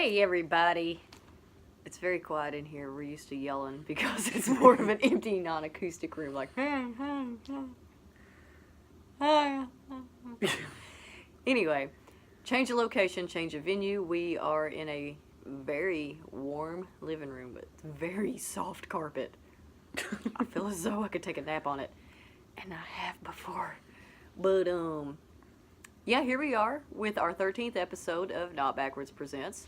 Hey everybody. It's very quiet in here. We're used to yelling because it's more of an empty, non-acoustic room. Like, anyway, change of location, change of venue. We are in a very warm living room with very soft carpet. I feel as though I could take a nap on it, and I have before. But yeah, here we are with our 13th episode of Not Backwards Presents.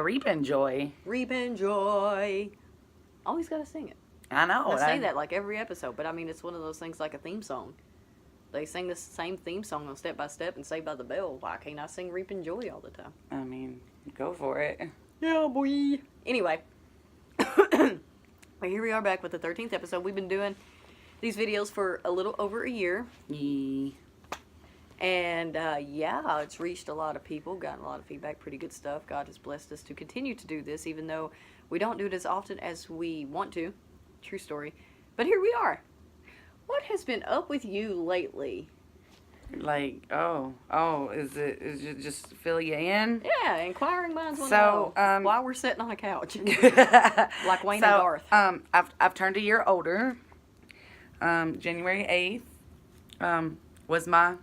Reap and Joy. Reap and Joy. Always gotta sing it. I know. I say that like every episode, but I mean, it's one of those things like a theme song. They sing the same theme song on Step by Step and Saved by the Bell. Why can't I sing Reap and Joy all the time? I mean, go for it. Yeah, boy. Anyway, well, here we are back with the 13th episode. We've been doing these videos for a little over a year. Yee. And yeah, it's reached a lot of people, gotten a lot of feedback, pretty good stuff. God has blessed us to continue to do this, even though we don't do it as often as we want to. True story. But here we are. What has been up with you lately? Like, is it just fill you in? Yeah, inquiring minds want to So, know why we're sitting on a couch. Like Wayne and Garth. I've turned a year older. January 8th was my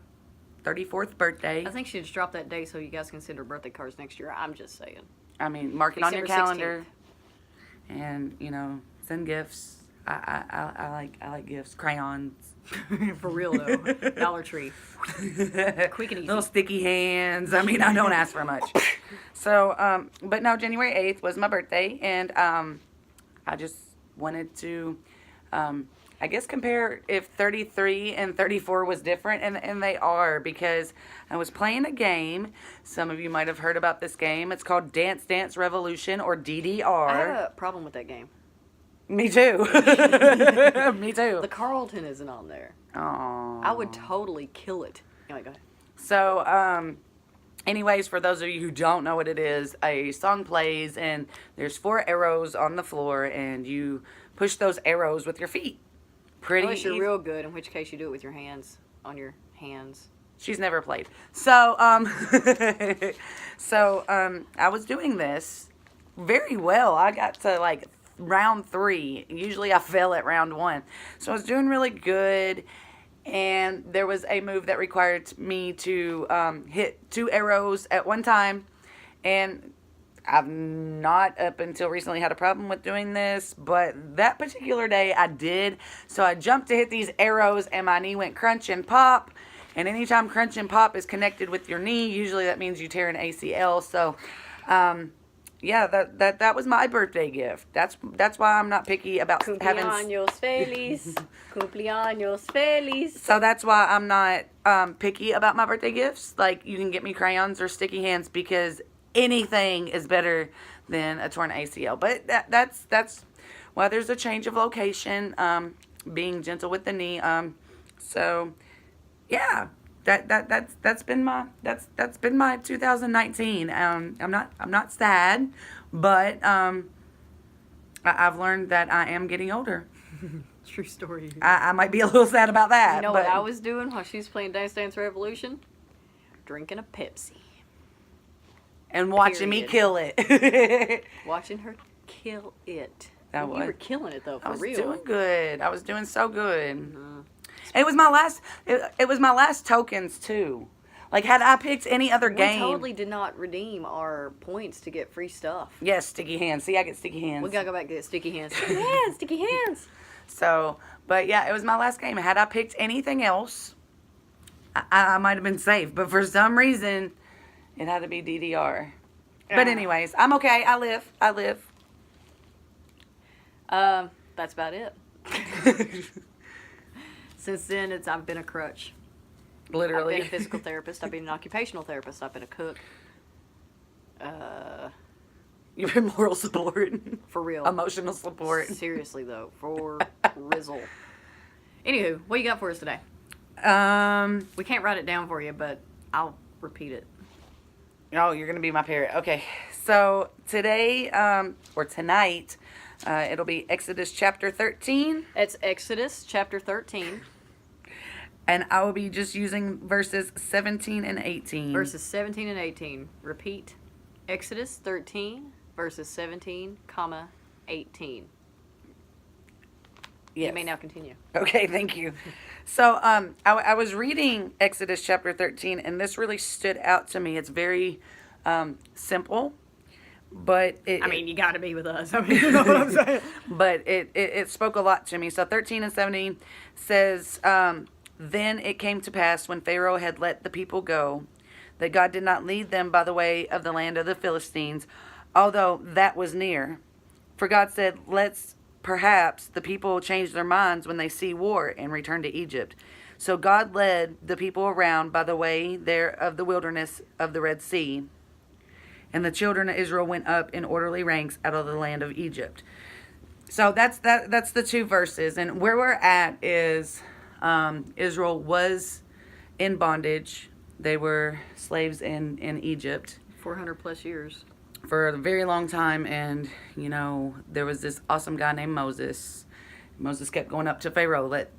34th birthday. I think she just dropped that day so you guys can send her birthday cards next year. I'm just saying. I mean, mark it on your December calendar. 16th. And, you know, send gifts. I like gifts. Crayons. For real, though. Dollar Tree. Quick and easy. Little sticky hands. I mean, I don't ask for much. So, but no, January 8th was my birthday. And I just wanted to, I guess, compare if 33 and 34 was different. And they are, because I was playing a game. Some of you might have heard about this game. It's called Dance Dance Revolution, or DDR. I have a problem with that game. Me too. Me too. The Carlton isn't on there. Aww. I would totally kill it. Anyway, go ahead. So, anyways, for those of you who don't know what it is, a song plays and there's 4 arrows on the floor and you push those arrows with your feet. Pretty Unless you're easy. real good, in which case you do it with your hands, on your hands. She's never played. So, I was doing this very well. I got to like round 3. Usually I fail at round 1. So I was doing really good. And there was a move that required me to hit 2 arrows at one time. And I've not up until recently had a problem with doing this, but that particular day I did. So I jumped to hit these arrows and my knee went crunch and pop. And anytime crunch and pop is connected with your knee, usually that means you tear an ACL. So, yeah, that was my birthday gift. That's why I'm not picky about having. Cumpleaños feliz. Cumpleaños feliz. So that's why I'm not picky about my birthday gifts. Like, you can get me crayons or sticky hands because anything is better than a torn ACL. But that's why there's a change of location. Being gentle with the knee. So yeah. That's been my 2019. I'm not sad, but I've learned that I am getting older. True story. I might be a little sad about that. You know but what I was doing while she was playing Dance Dance Revolution? Drinking a Pepsi. And watching me Period. kill it. Watching her kill it. I You was. were killing it though, for I was real. doing good. I was doing so good. Mhm. It was my last. It was my last tokens too. Like, had I picked any other game, We totally did not redeem our points to get free stuff. yes, sticky hands. See, I get sticky hands. We gotta go back and get sticky hands. Sticky hands, sticky hands. So, but yeah, it was my last game. Had I picked anything else, I might have been safe. But for some reason, it had to be DDR. But anyways, I'm okay. I live. That's about it. Since then, I've been a crutch. Literally. I've been a physical therapist. I've been an occupational therapist. I've been a cook. You've been moral support. For real. Emotional support. Seriously though, for Rizzle. Anywho, what you got for us today? We can't write it down for you, but I'll repeat it. Oh, you're gonna be my parrot. Okay. So today, or tonight, it'll be Exodus chapter 13. It's Exodus chapter 13. And I will be just using verses 17 and 18. Verses 17 and 18. Repeat Exodus 13, verses 17, comma, 18. Yes. You may now continue. Okay, thank you. So I was reading Exodus chapter 13, and this really stood out to me. It's very simple, but you got to be with us. I mean, you know what I'm saying? but it spoke a lot to me. So 13 and 17 says, then it came to pass when Pharaoh had let the people go, that God did not lead them by the way of the land of the Philistines, although that was near. For God said, perhaps the people change their minds when they see war and return to Egypt. So God led the people around by the way there of the wilderness of the Red Sea. And the children of Israel went up in orderly ranks out of the land of Egypt. So that's the two verses. And where we're at is Israel was in bondage. They were slaves in Egypt. 400 plus years. For a very long time, and there was this awesome guy named Moses. Moses kept going up to Pharaoh, let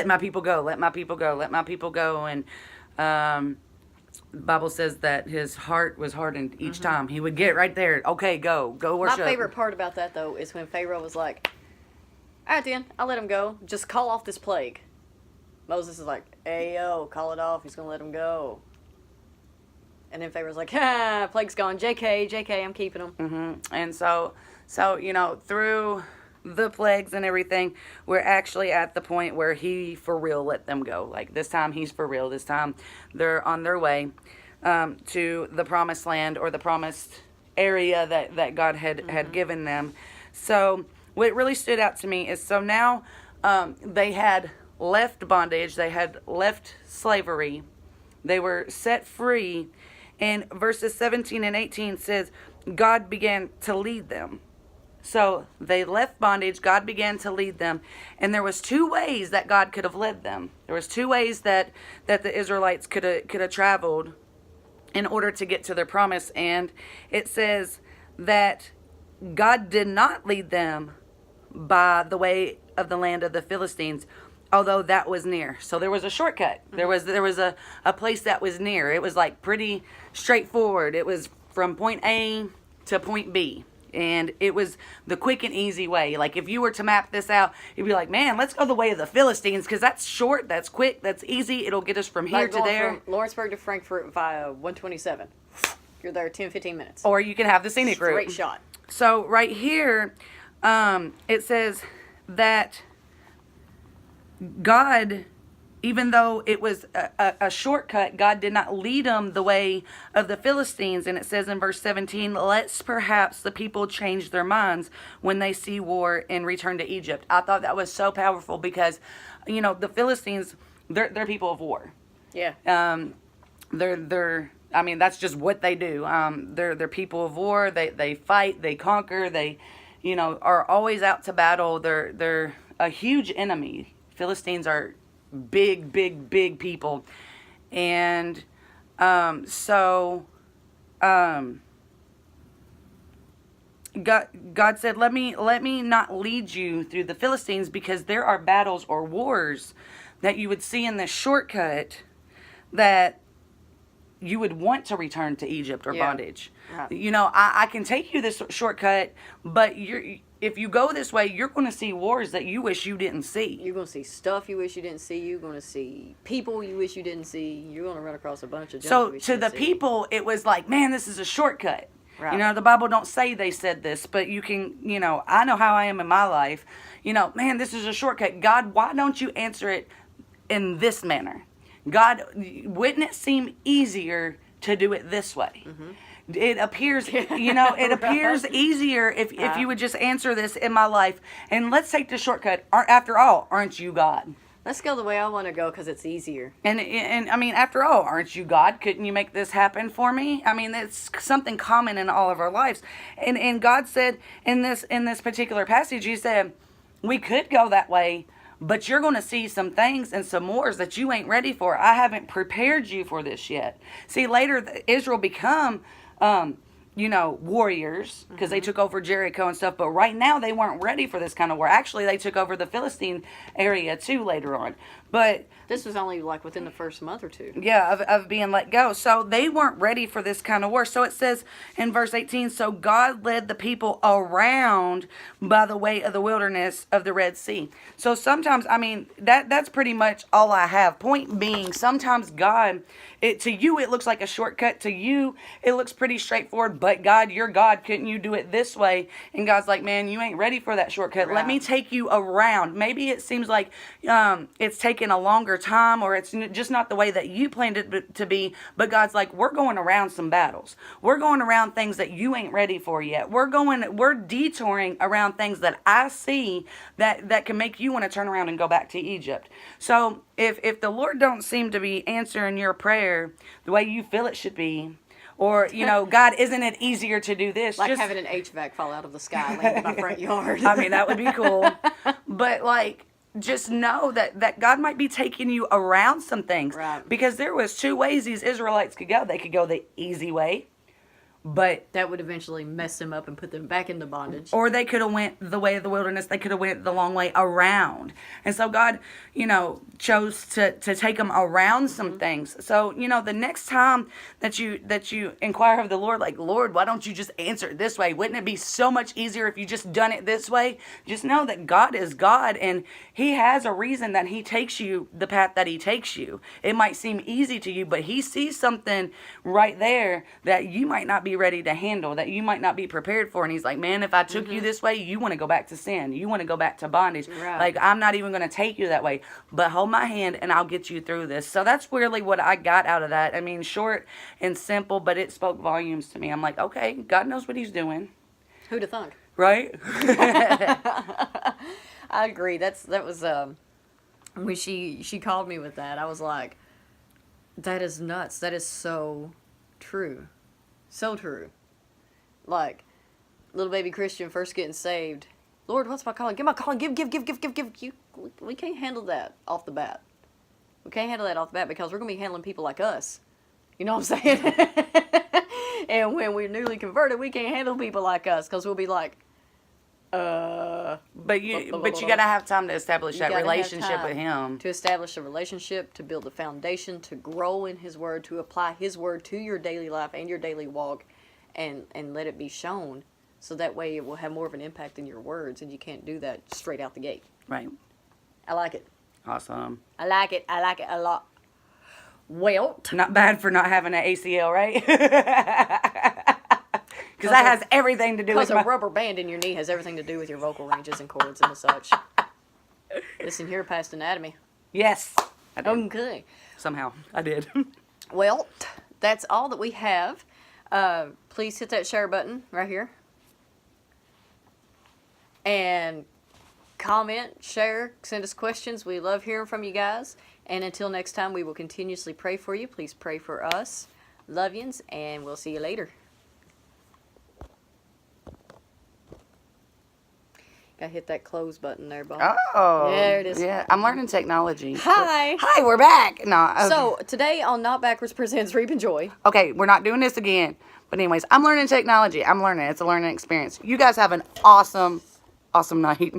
my people go, let my people go, let my people go, and the Bible says that his heart was hardened each time. He would get right there, okay, go worship. My favorite part about that though is when Pharaoh was like, "All right, then I'll let him go. Just call off this plague." Moses is like, "Hey yo, call it off. He's gonna let him go." And then Pharaoh's like, plague's gone. JK, I'm keeping them. Mm-hmm. And so, through the plagues and everything, we're actually at the point where he for real let them go. Like this time he's for real. This time they're on their way to the promised land, or the promised area that God had given them. So what really stood out to me is, so now they had left bondage. They had left slavery. They were set free. And verses 17 and 18 says, God began to lead them. So they left bondage, God began to lead them. And there was two ways that God could have led them. There was two ways that the Israelites could have traveled in order to get to their promise. And it says that God did not lead them by the way of the land of the Philistines, although that was near. So there was a shortcut. There was a place that was near. It was like pretty straightforward. It was from point A to point B. And it was the quick and easy way. Like if you were to map this out, you'd be like, man, let's go the way of the Philistines, because that's short, that's quick, that's easy. It'll get us from here to there. From Lawrenceburg to Frankfurt via 127. You're there 10-15 minutes. Or you can have the scenic route. Great shot. So right here, it says that God, even though it was a shortcut, God did not lead them the way of the Philistines. And it says in verse 17, let's perhaps the people change their minds when they see war and return to Egypt. I thought that was so powerful because, the Philistines, they're people of war. Yeah. That's just what they do. They're people of war. They fight, they conquer, they, are always out to battle. They're a huge enemy. Philistines are big people. And God said, let me not lead you through the Philistines, because there are battles or wars that you would see in this shortcut that you would want to return to Egypt or bondage. Yeah. I can take you this shortcut, but if you go this way, you're going to see wars that you wish you didn't see. You're going to see stuff you wish you didn't see. You're going to see people you wish you didn't see. You're going to run across a bunch of junk So you wish to you the didn't see. people, it was like, man, this is a shortcut. Right. The Bible don't say they said this, but you can, I know how I am in my life. Man, this is a shortcut. God, why don't you answer it in this manner? God, wouldn't it seem easier to do it this way? Mm-hmm. It appears, it appears easier if you would just answer this in my life. And let's take the shortcut. After all, aren't you God? Let's go the way I want to go because it's easier. And after all, aren't you God? Couldn't you make this happen for me? It's something common in all of our lives. And God said in this particular passage, He said, we could go that way, but you're going to see some things and some wars that you ain't ready for. I haven't prepared you for this yet. See, later Israel become warriors, because they took over Jericho and stuff. But right now they weren't ready for this kind of war. Actually, they took over the Philistine area too later on. But This was only like within the first month or two. yeah, of being let go. So they weren't ready for this kind of war. So it says in verse 18, so God led the people around by the way of the wilderness of the Red Sea. So sometimes, I mean, that's pretty much all I have. Point being, sometimes God, to you, it looks like a shortcut. To you, it looks pretty straightforward. But God, you're God. Couldn't you do it this way? And God's like, man, you ain't ready for that shortcut. Let me take you around. Maybe it seems like it's taken a longer time, or it's just not the way that you planned it to be. But God's like, we're going around some battles. We're going around things that you ain't ready for yet. We're detouring around things that I see that can make you want to turn around and go back to Egypt. So if the Lord don't seem to be answering your prayer the way you feel it should be, or, God, isn't it easier to do this? Like having an HVAC fall out of the sky and land in my front yard. I mean, that would be cool. But, just know that God might be taking you around some things. Right. Because there was two ways these Israelites could go. They could go the easy way, but that would eventually mess them up and put them back into bondage. or they could have went the way of the wilderness. They could have went the long way around. And so God, chose to take them around some things. So, the next time that you inquire of the Lord, like, Lord, why don't you just answer it this way? Wouldn't it be so much easier if you just done it this way? Just know that God is God, and he has a reason that he takes you the path that he takes you. It might seem easy to you, but he sees something right there that you might not be ready to handle, that you might not be prepared for. And he's like, man, if I took you this way, you want to go back to sin. You want to go back to bondage. Right. Like, I'm not even going to take you that way, but hold my hand and I'll get you through this. So that's really what I got out of that. I mean, short and simple, but it spoke volumes to me. I'm like, okay, God knows what he's doing. Who'd have thunk? Right? I agree. That was when she called me with that. I was like, that is nuts. That is so true. So true. Like, little baby Christian first getting saved. Lord, what's my calling? Give my calling. Give. We can't handle that off the bat. We can't handle that off the bat because we're going to be handling people like us. You know what I'm saying? And when we're newly converted, we can't handle people like us because we'll be like, But you got to have time to establish that relationship with him. To establish a relationship, to build a foundation, to grow in his word, to apply his word to your daily life and your daily walk, and let it be shown. So that way it will have more of an impact in your words, and you can't do that straight out the gate. Right. I like it. Awesome. I like it a lot. Well, not bad for not having an ACL, right? Because that has everything to do with a rubber band in your knee has everything to do with your vocal ranges and chords and such. Listen here, past anatomy. Yes. I did. Okay. Somehow. I did. Well, that's all that we have. Please hit that share button right here. And comment, share, send us questions. We love hearing from you guys. And until next time, we will continuously pray for you. Please pray for us. Love yous, and we'll see you later. Gotta hit that close button there, Bob. Oh. There it is. Yeah, I'm learning technology. Hi. Hi, we're back. No. Okay. So, today on Not Backwards Presents Reap and Joy. Okay, we're not doing this again. But anyways, I'm learning technology. I'm learning. It's a learning experience. You guys have an awesome night.